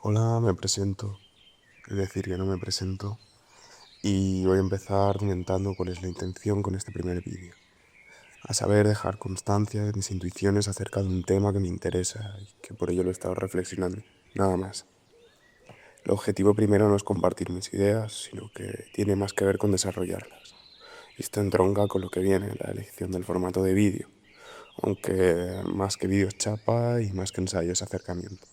Hola, me presento. Es decir, que no me presento. Y voy a empezar comentando cuál es la intención con este primer vídeo. A saber, dejar constancia de mis intuiciones acerca de un tema que me interesa y que por ello lo he estado reflexionando. Nada más. El objetivo primero no es compartir mis ideas, sino que tiene más que ver con desarrollarlas. Esto entronca con lo que viene, la elección del formato de vídeo, aunque más que vídeo es chapa y más que ensayo es acercamiento.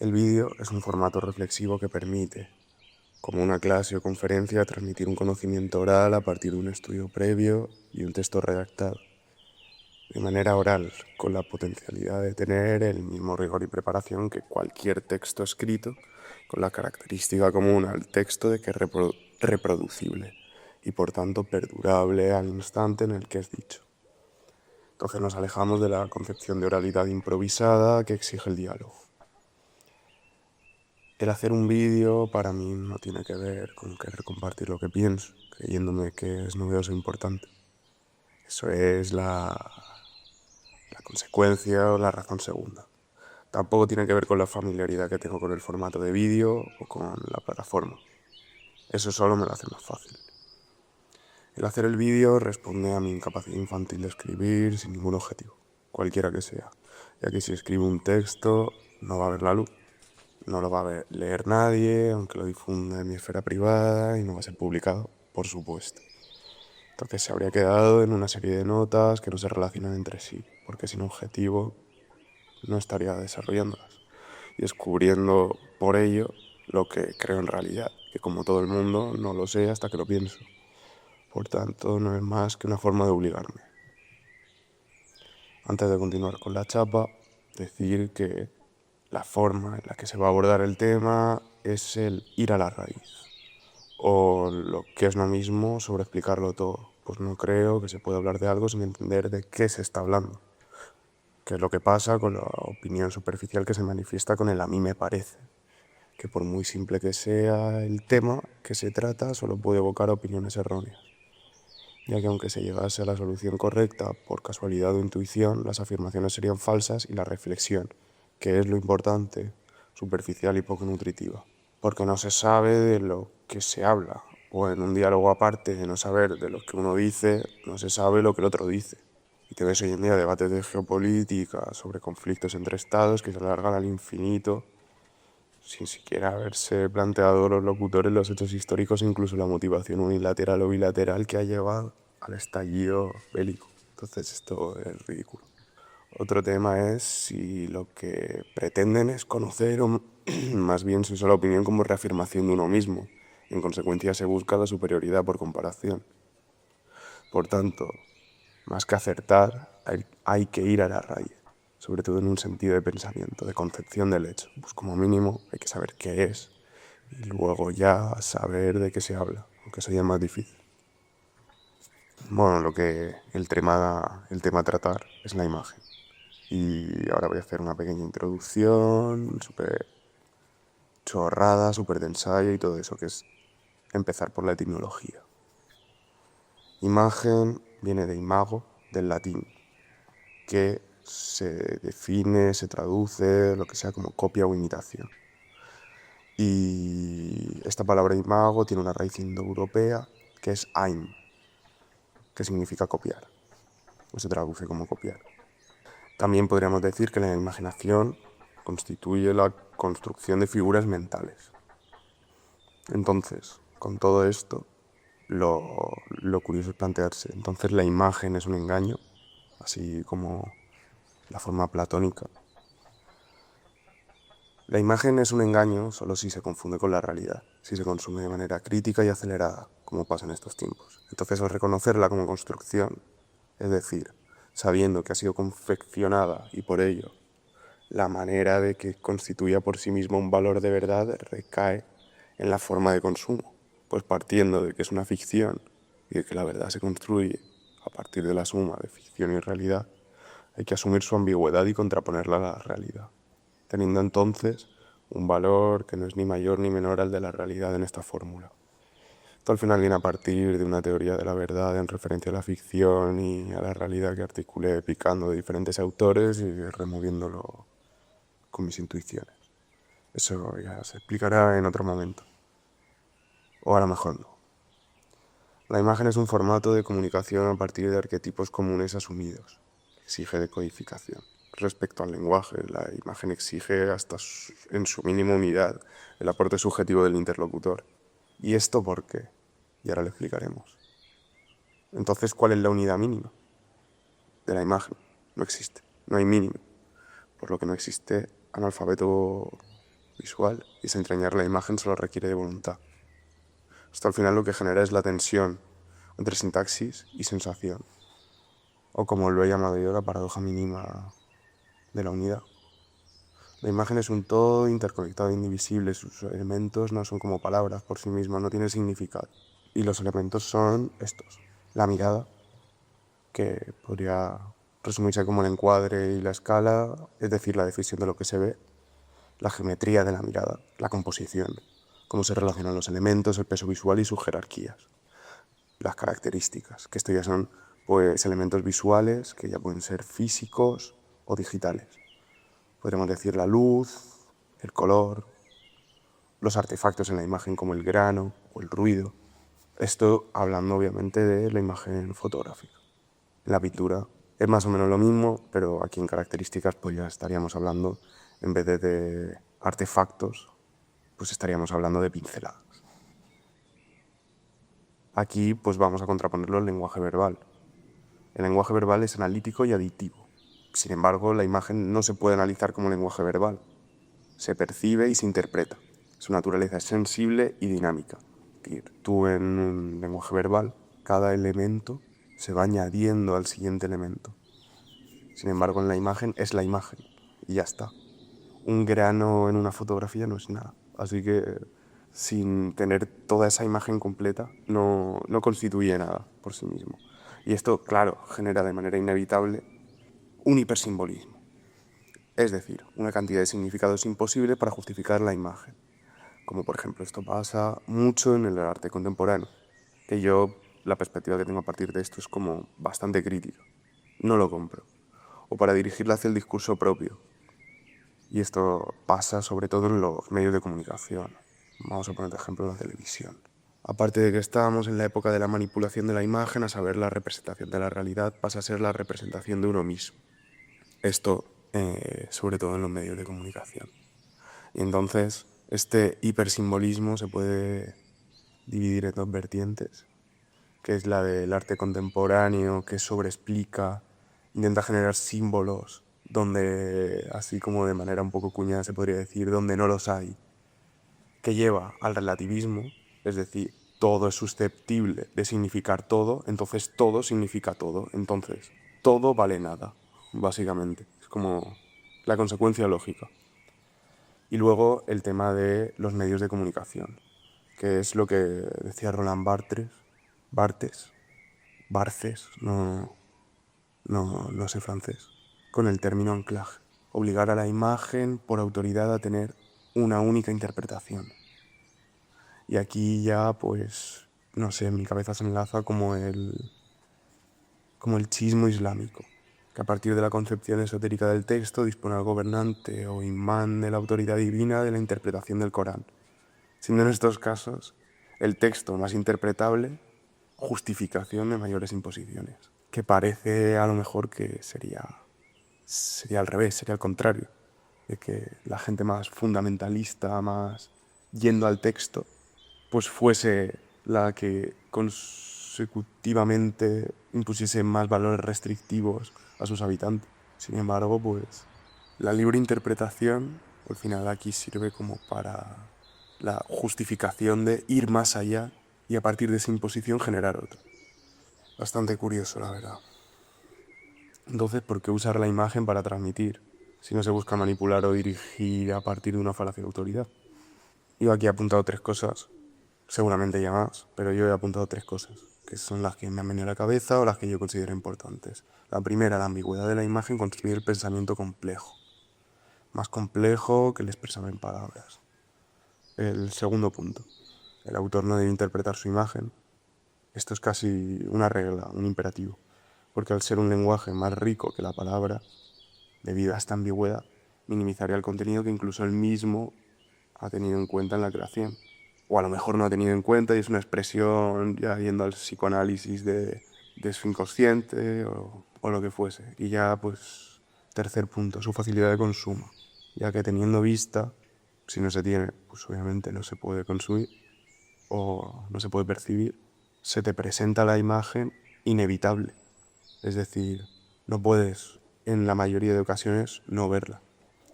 El vídeo es un formato reflexivo que permite, como una clase o conferencia, transmitir un conocimiento oral a partir de un estudio previo y un texto redactado, de manera oral, con la potencialidad de tener el mismo rigor y preparación que cualquier texto escrito, con la característica común al texto de que es reproducible y por tanto perdurable al instante en el que es dicho. Entonces nos alejamos de la concepción de oralidad improvisada que exige el diálogo. El hacer un vídeo para mí no tiene que ver con querer compartir lo que pienso, creyéndome que es novedoso e importante. Eso es la consecuencia o la razón segunda. Tampoco tiene que ver con la familiaridad que tengo con el formato de vídeo o con la plataforma. Eso solo me lo hace más fácil. El hacer el vídeo responde a mi incapacidad infantil de escribir sin ningún objetivo, cualquiera que sea, ya que si escribo un texto no va a ver la luz. No lo va a leer nadie, aunque lo difunda en mi esfera privada y no va a ser publicado, por supuesto. Entonces se habría quedado en una serie de notas que no se relacionan entre sí, porque sin objetivo no estaría desarrollándolas y descubriendo por ello lo que creo en realidad, que como todo el mundo no lo sé hasta que lo pienso. Por tanto, no es más que una forma de obligarme. Antes de continuar con la chapa, decir que la forma en la que se va a abordar el tema es el ir a la raíz. O lo que es lo mismo sobre explicarlo todo. Pues no creo que se pueda hablar de algo sin entender de qué se está hablando. Que es lo que pasa con la opinión superficial que se manifiesta con el a mí me parece. Que por muy simple que sea el tema que se trata, solo puede evocar opiniones erróneas. Ya que aunque se llegase a la solución correcta por casualidad o intuición, las afirmaciones serían falsas y la reflexión, que es lo importante, superficial y poco nutritiva. Porque no se sabe de lo que se habla, o en un diálogo aparte de no saber de lo que uno dice, no se sabe lo que el otro dice. Y te ves hoy en día debates de geopolítica sobre conflictos entre estados que se alargan al infinito, sin siquiera haberse planteado los locutores los hechos históricos e incluso la motivación unilateral o bilateral que ha llevado al estallido bélico. Entonces esto es ridículo. Otro tema es si lo que pretenden es conocer o más bien su sola opinión como reafirmación de uno mismo. Y en consecuencia se busca la superioridad por comparación. Por tanto, más que acertar, hay que ir a la raíz, sobre todo en un sentido de pensamiento, de concepción del hecho. Pues como mínimo hay que saber qué es y luego ya saber de qué se habla, aunque eso ya es más difícil. Bueno, el tema a tratar es la imagen. Y ahora voy a hacer una pequeña introducción, súper chorrada, súper de ensayo y todo eso, que es empezar por la etimología. Imagen viene de imago, del latín, que se define, se traduce, lo que sea como copia o imitación. Y esta palabra imago tiene una raíz indoeuropea que es aim, que significa copiar, o se traduce como copiar. También podríamos decir que la imaginación constituye la construcción de figuras mentales. Entonces, con todo esto, lo curioso es plantearse, entonces la imagen es un engaño, así como la forma platónica. La imagen es un engaño solo si se confunde con la realidad, si se consume de manera crítica y acelerada, como pasa en estos tiempos. Entonces, al reconocerla como construcción, es decir, sabiendo que ha sido confeccionada y por ello la manera de que constituya por sí misma un valor de verdad recae en la forma de consumo, pues partiendo de que es una ficción y de que la verdad se construye a partir de la suma de ficción y realidad, hay que asumir su ambigüedad y contraponerla a la realidad, teniendo entonces un valor que no es ni mayor ni menor al de la realidad en esta fórmula. Esto al final viene a partir de una teoría de la verdad en referencia a la ficción y a la realidad que articulé picando de diferentes autores y removiéndolo con mis intuiciones. Eso ya se explicará en otro momento. O a lo mejor no. La imagen es un formato de comunicación a partir de arquetipos comunes asumidos. Exige decodificación. Respecto al lenguaje, la imagen exige hasta en su mínima unidad el aporte subjetivo del interlocutor. ¿Y esto por qué? Y ahora lo explicaremos. Entonces, ¿cuál es la unidad mínima de la imagen? No existe, no hay mínimo, por lo que no existe analfabeto visual y desentrañar la imagen solo requiere de voluntad. Esto al final lo que genera es la tensión entre sintaxis y sensación, o como lo he llamado yo, la paradoja mínima de la unidad. La imagen es un todo interconectado e indivisible, sus elementos no son como palabras por sí mismas, no tienen significado. Y los elementos son estos: la mirada, que podría resumirse como el encuadre y la escala, es decir, la definición de lo que se ve, la geometría de la mirada, la composición, cómo se relacionan los elementos, el peso visual y sus jerarquías, las características, que esto ya son pues elementos visuales que ya pueden ser físicos o digitales. Podríamos decir la luz, el color, los artefactos en la imagen como el grano o el ruido. Esto hablando obviamente de la imagen fotográfica. En la pintura es más o menos lo mismo, pero aquí en características pues ya estaríamos hablando, en vez de artefactos, pues estaríamos hablando de pinceladas. Aquí pues vamos a contraponerlo al lenguaje verbal. El lenguaje verbal es analítico y aditivo. Sin embargo, la imagen no se puede analizar como lenguaje verbal. Se percibe y se interpreta. Su naturaleza es sensible y dinámica. Es decir, tú en un lenguaje verbal, cada elemento se va añadiendo al siguiente elemento. Sin embargo, en la imagen es la imagen y ya está. Un grano en una fotografía no es nada. Así que sin tener toda esa imagen completa no constituye nada por sí mismo. Y esto, claro, genera de manera inevitable un hipersimbolismo. Es decir, una cantidad de significados imposible para justificar la imagen. Como por ejemplo, esto pasa mucho en el arte contemporáneo, que yo, la perspectiva que tengo a partir de esto es como bastante crítica. No lo compro. O para dirigirla hacia el discurso propio. Y esto pasa sobre todo en los medios de comunicación. Vamos a poner de ejemplo la televisión. Aparte de que estábamos en la época de la manipulación de la imagen, a saber, la representación de la realidad pasa a ser la representación de uno mismo. Esto sobre todo en los medios de comunicación. Y entonces este hipersimbolismo se puede dividir en dos vertientes, que es la del arte contemporáneo, que sobreexplica, intenta generar símbolos donde, así como de manera un poco cuñada se podría decir, donde no los hay, que lleva al relativismo, es decir, todo es susceptible de significar todo, entonces todo significa todo, entonces todo vale nada, básicamente. Es como la consecuencia lógica. Y luego el tema de los medios de comunicación, que es lo que decía Roland Barthes, no sé francés, con el término anclaje. Obligar a la imagen por autoridad a tener una única interpretación. Y aquí ya, pues, no sé, en mi cabeza se enlaza como el chiismo islámico, que a partir de la concepción esotérica del texto dispone al gobernante o imán de la autoridad divina de la interpretación del Corán, siendo en estos casos el texto más interpretable justificación de mayores imposiciones, que parece a lo mejor que sería al revés, sería al contrario, de que la gente más fundamentalista, más yendo al texto, pues fuese la que consecutivamente impusiese más valores restrictivos a sus habitantes. Sin embargo, pues la libre interpretación al final aquí sirve como para la justificación de ir más allá y a partir de esa imposición generar otra. Bastante curioso, la verdad. Entonces, ¿por qué usar la imagen para transmitir si no se busca manipular o dirigir a partir de una falacia de autoridad? Yo aquí he apuntado 3 cosas, seguramente ya más, pero yo he apuntado 3 cosas, que son las que me han venido a la cabeza o las que yo considero importantes. La primera, la ambigüedad de la imagen construye el pensamiento complejo, más complejo que el expresar en palabras. El segundo punto, el autor no debe interpretar su imagen. Esto es casi una regla, un imperativo, porque al ser un lenguaje más rico que la palabra, debido a esta ambigüedad, minimizaría el contenido que incluso él mismo ha tenido en cuenta en la creación. O a lo mejor no ha tenido en cuenta y es una expresión ya yendo al psicoanálisis de su inconsciente o lo que fuese. Y ya, pues, tercer punto, su facilidad de consumo. Ya que teniendo vista, si no se tiene, pues obviamente no se puede consumir o no se puede percibir, se te presenta la imagen inevitable. Es decir, no puedes, en la mayoría de ocasiones, no verla.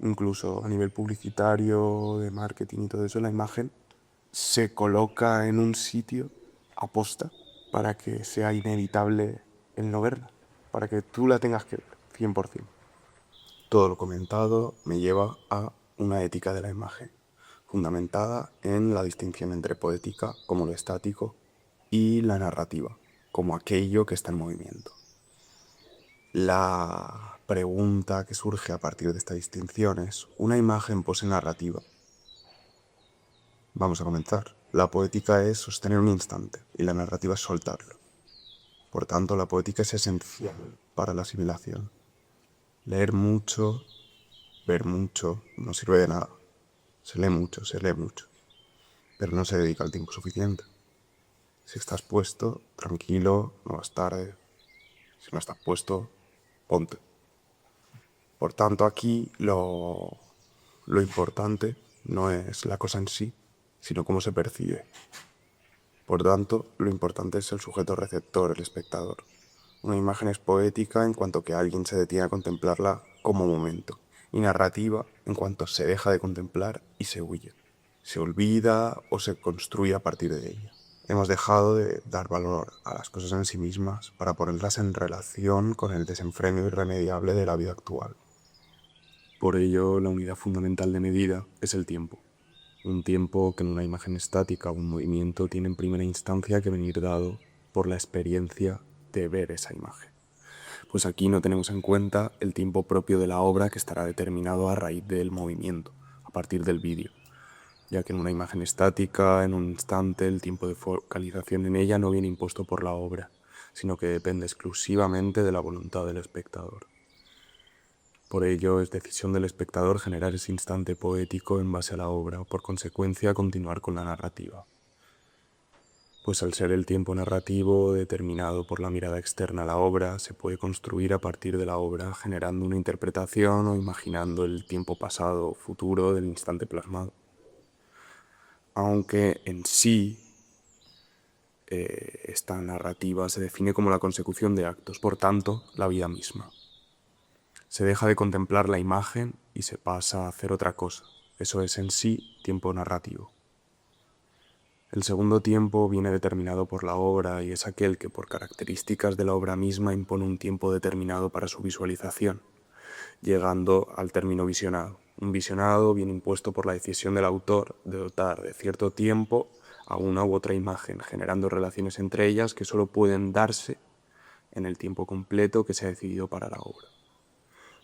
Incluso a nivel publicitario, de marketing y todo eso, la imagen se coloca en un sitio aposta para que sea inevitable el no verla, para que tú la tengas que ver, 100%. Todo lo comentado me lleva a una ética de la imagen, fundamentada en la distinción entre poética, como lo estático, y la narrativa, como aquello que está en movimiento. La pregunta que surge a partir de esta distinción es: ¿una imagen posee narrativa? Vamos a comenzar. La poética es sostener un instante y la narrativa es soltarlo. Por tanto, la poética es esencial para la asimilación. Leer mucho, ver mucho, no sirve de nada. Se lee mucho, pero no se dedica el tiempo suficiente. Si estás puesto, tranquilo, no vas tarde. Si no estás puesto, ponte. Por tanto, aquí lo importante no es la cosa en sí, sino cómo se percibe. Por tanto, lo importante es el sujeto receptor, el espectador. Una imagen es poética en cuanto que alguien se detiene a contemplarla como momento, y narrativa en cuanto se deja de contemplar y se huye, se olvida o se construye a partir de ella. Hemos dejado de dar valor a las cosas en sí mismas para ponerlas en relación con el desenfreno irremediable de la vida actual. Por ello, la unidad fundamental de medida es el tiempo. Un tiempo que en una imagen estática o un movimiento tiene en primera instancia que venir dado por la experiencia de ver esa imagen. Pues aquí no tenemos en cuenta el tiempo propio de la obra, que estará determinado a raíz del movimiento, a partir del vídeo, ya que en una imagen estática, en un instante, el tiempo de focalización en ella no viene impuesto por la obra, sino que depende exclusivamente de la voluntad del espectador. Por ello, es decisión del espectador generar ese instante poético en base a la obra, o por consecuencia continuar con la narrativa. Pues al ser el tiempo narrativo determinado por la mirada externa a la obra, se puede construir a partir de la obra, generando una interpretación o imaginando el tiempo pasado o futuro del instante plasmado. Aunque en sí esta narrativa se define como la consecución de actos, por tanto, la vida misma. Se deja de contemplar la imagen y se pasa a hacer otra cosa. Eso es en sí tiempo narrativo. El segundo tiempo viene determinado por la obra y es aquel que por características de la obra misma impone un tiempo determinado para su visualización, llegando al término visionado. Un visionado viene impuesto por la decisión del autor de dotar de cierto tiempo a una u otra imagen, generando relaciones entre ellas que solo pueden darse en el tiempo completo que se ha decidido para la obra.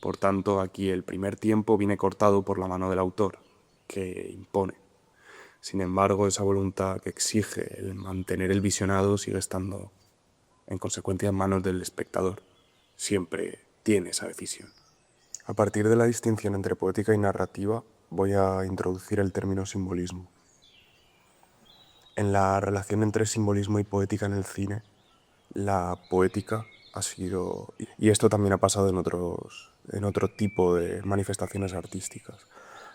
Por tanto, aquí el primer tiempo viene cortado por la mano del autor, que impone. Sin embargo, esa voluntad que exige el mantener el visionado sigue estando, en consecuencia, en manos del espectador. Siempre tiene esa decisión. A partir de la distinción entre poética y narrativa, voy a introducir el término simbolismo. En la relación entre simbolismo y poética en el cine, la poética ha sido, y esto también ha pasado en otro tipo de manifestaciones artísticas,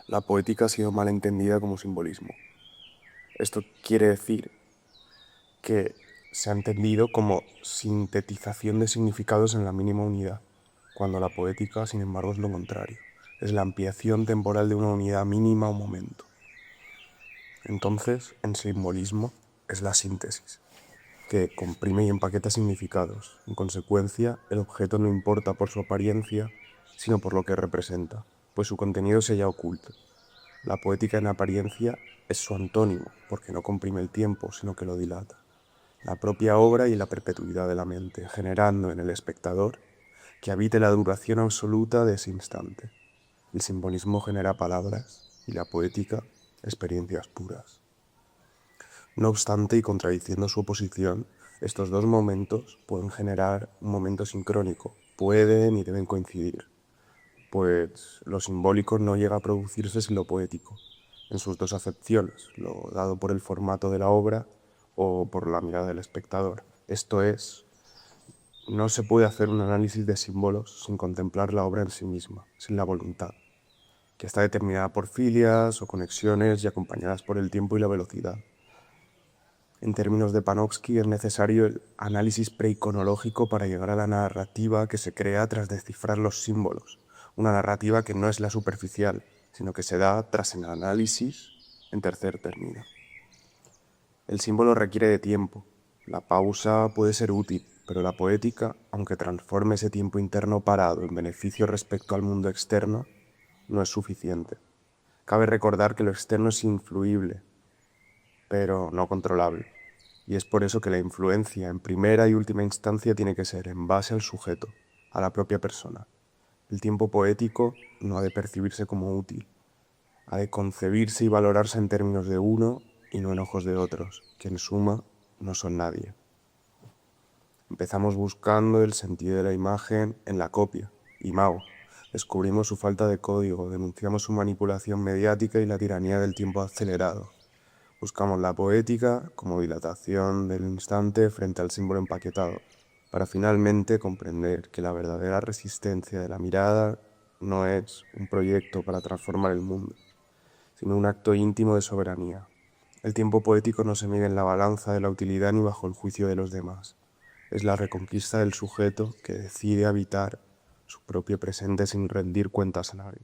la poética ha sido mal entendida como simbolismo. Esto quiere decir que se ha entendido como sintetización de significados en la mínima unidad, cuando la poética, sin embargo, es lo contrario. Es la ampliación temporal de una unidad mínima o momento. Entonces, en simbolismo es la síntesis, que comprime y empaqueta significados. En consecuencia, el objeto no importa por su apariencia, sino por lo que representa, pues su contenido se halla oculto. La poética en apariencia es su antónimo, porque no comprime el tiempo, sino que lo dilata. La propia obra y la perpetuidad de la mente, generando en el espectador que habite la duración absoluta de ese instante. El simbolismo genera palabras y la poética experiencias puras. No obstante, y contradiciendo su oposición, estos dos momentos pueden generar un momento sincrónico, pueden y deben coincidir. pues lo simbólico no llega a producirse sin lo poético, en sus dos acepciones, lo dado por el formato de la obra o por la mirada del espectador. Esto es, no se puede hacer un análisis de símbolos sin contemplar la obra en sí misma, sin la voluntad, que está determinada por filias o conexiones y acompañadas por el tiempo y la velocidad. En términos de Panofsky, es necesario el análisis preiconológico para llegar a la narrativa que se crea tras descifrar los símbolos, una narrativa que no es la superficial, sino que se da tras el análisis en tercer término. El símbolo requiere de tiempo. La pausa puede ser útil, pero la poética, aunque transforme ese tiempo interno parado en beneficio respecto al mundo externo, no es suficiente. Cabe recordar que lo externo es influible, pero no controlable. Y es por eso que la influencia, en primera y última instancia, tiene que ser en base al sujeto, a la propia persona. El tiempo poético no ha de percibirse como útil, ha de concebirse y valorarse en términos de uno y no en ojos de otros, que en suma no son nadie. Empezamos buscando el sentido de la imagen en la copia, y Mao. Descubrimos su falta de código, denunciamos su manipulación mediática y la tiranía del tiempo acelerado. Buscamos la poética como dilatación del instante frente al símbolo empaquetado, para finalmente comprender que la verdadera resistencia de la mirada no es un proyecto para transformar el mundo, sino un acto íntimo de soberanía. El tiempo poético no se mide en la balanza de la utilidad ni bajo el juicio de los demás. Es la reconquista del sujeto que decide habitar su propio presente sin rendir cuentas a nadie.